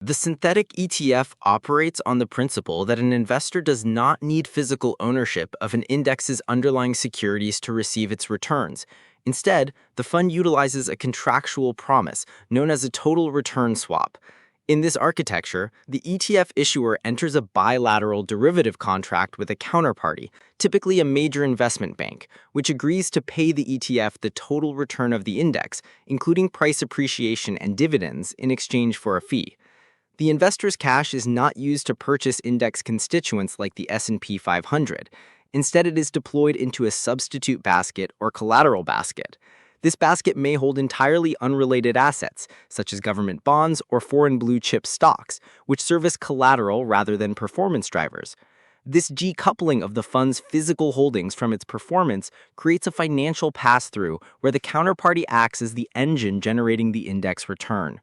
The synthetic ETF operates on the principle that an investor does not need physical ownership of an index's underlying securities to receive its returns. Instead, the fund utilizes a contractual promise known as a total return swap. In this architecture, the ETF issuer enters a bilateral derivative contract with a counterparty, typically a major investment bank, which agrees to pay the ETF the total return of the index, including price appreciation and dividends, in exchange for a fee. The investor's cash is not used to purchase index constituents like the S&P 500. Instead, it is deployed into a substitute basket or collateral basket. This basket may hold entirely unrelated assets, such as government bonds or foreign blue-chip stocks, which serve as collateral rather than performance drivers. This decoupling of the fund's physical holdings from its performance creates a financial pass-through where the counterparty acts as the engine generating the index return.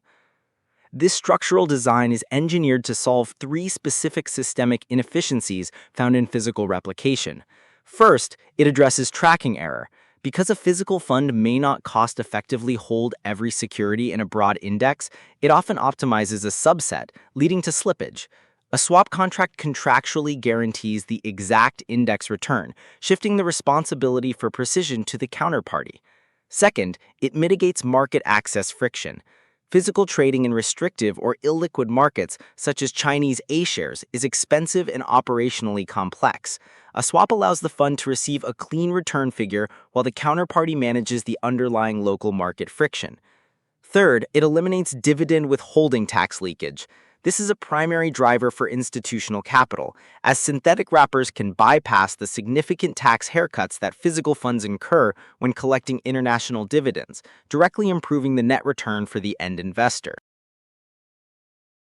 This structural design is engineered to solve three specific systemic inefficiencies found in physical replication. First, it addresses tracking error. Because a physical fund may not cost-effectively hold every security in a broad index, it often optimizes a subset, leading to slippage. A swap contract contractually guarantees the exact index return, shifting the responsibility for precision to the counterparty. Second, it mitigates market access friction. Physical trading in restrictive or illiquid markets, such as Chinese A-shares, is expensive and operationally complex. A swap allows the fund to receive a clean return figure while the counterparty manages the underlying local market friction. Third, it eliminates dividend withholding tax leakage. This is a primary driver for institutional capital, as synthetic wrappers can bypass the significant tax haircuts that physical funds incur when collecting international dividends, directly improving the net return for the end investor.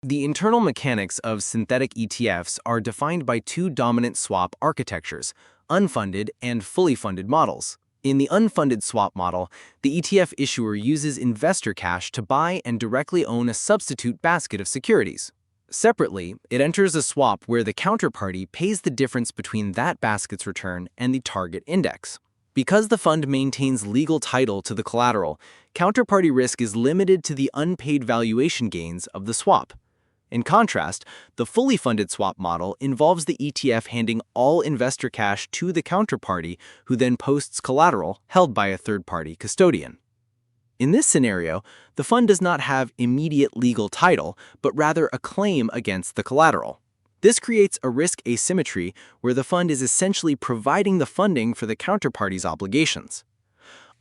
The internal mechanics of synthetic ETFs are defined by two dominant swap architectures, unfunded and fully funded models. In the unfunded swap model, the ETF issuer uses investor cash to buy and directly own a substitute basket of securities. Separately, it enters a swap where the counterparty pays the difference between that basket's return and the target index. Because the fund maintains legal title to the collateral, counterparty risk is limited to the unpaid valuation gains of the swap. In contrast, the fully funded swap model involves the ETF handing all investor cash to the counterparty, who then posts collateral held by a third-party custodian. In this scenario, the fund does not have immediate legal title, but rather a claim against the collateral. This creates a risk asymmetry where the fund is essentially providing the funding for the counterparty's obligations.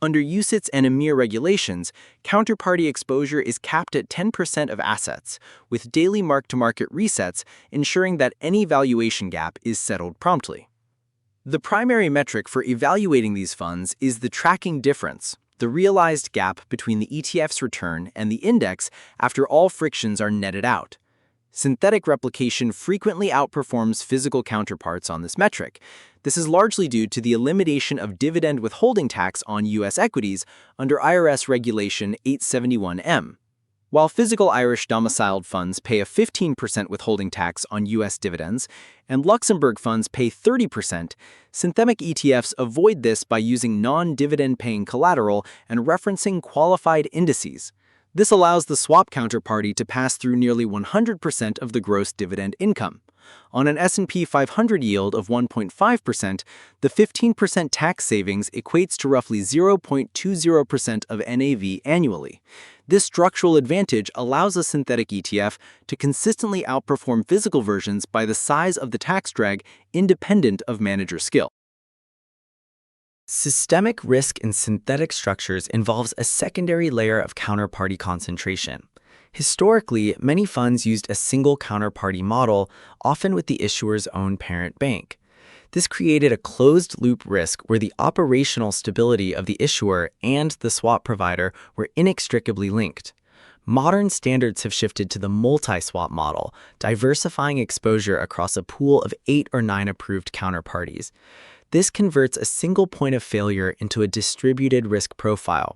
Under UCITS and EMIR regulations, counterparty exposure is capped at 10% of assets, with daily mark-to-market resets ensuring that any valuation gap is settled promptly. The primary metric for evaluating these funds is the tracking difference, the realized gap between the ETF's return and the index after all frictions are netted out. Synthetic replication frequently outperforms physical counterparts on this metric. This is largely due to the elimination of dividend withholding tax on U.S. equities under IRS Regulation 871M. While physical Irish domiciled funds pay a 15% withholding tax on U.S. dividends, and Luxembourg funds pay 30%, synthetic ETFs avoid this by using non-dividend paying collateral and referencing qualified indices. This allows the swap counterparty to pass through nearly 100% of the gross dividend income. On an S&P 500 yield of 1.5%, the 15% tax savings equates to roughly 0.20% of NAV annually. This structural advantage allows a synthetic ETF to consistently outperform physical versions by the size of the tax drag independent of manager skill. Systemic risk in synthetic structures involves a secondary layer of counterparty concentration. Historically, many funds used a single counterparty model, often with the issuer's own parent bank. This created a closed-loop risk where the operational stability of the issuer and the swap provider were inextricably linked. Modern standards have shifted to the multi-swap model, diversifying exposure across a pool of 8 or 9 approved counterparties. This converts a single point of failure into a distributed risk profile.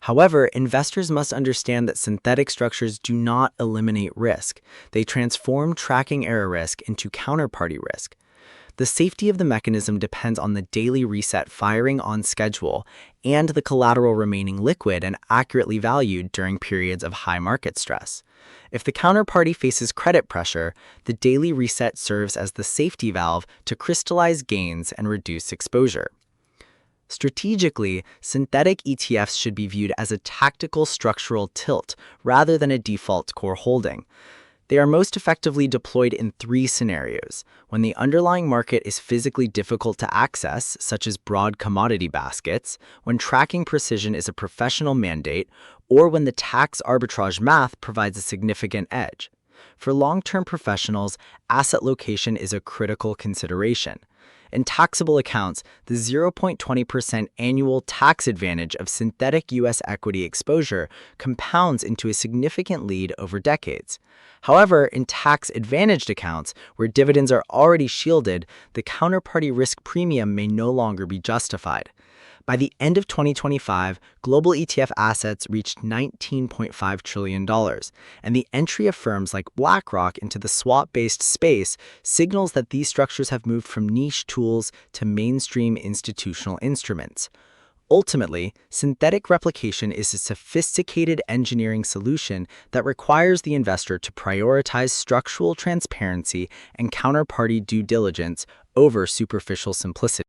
However, investors must understand that synthetic structures do not eliminate risk. They transform tracking error risk into counterparty risk. The safety of the mechanism depends on the daily reset firing on schedule and the collateral remaining liquid and accurately valued during periods of high market stress. If the counterparty faces credit pressure, the daily reset serves as the safety valve to crystallize gains and reduce exposure. Strategically, synthetic ETFs should be viewed as a tactical structural tilt rather than a default core holding. They are most effectively deployed in three scenarios: when the underlying market is physically difficult to access, such as broad commodity baskets, when tracking precision is a professional mandate, or when the tax arbitrage math provides a significant edge. For long-term professionals, asset location is a critical consideration. In taxable accounts, the 0.20% annual tax advantage of synthetic U.S. equity exposure compounds into a significant lead over decades. However, in tax-advantaged accounts, where dividends are already shielded, the counterparty risk premium may no longer be justified. By the end of 2025, global ETF assets reached $19.5 trillion, and the entry of firms like BlackRock into the swap-based space signals that these structures have moved from niche tools to mainstream institutional instruments. Ultimately, synthetic replication is a sophisticated engineering solution that requires the investor to prioritize structural transparency and counterparty due diligence over superficial simplicity.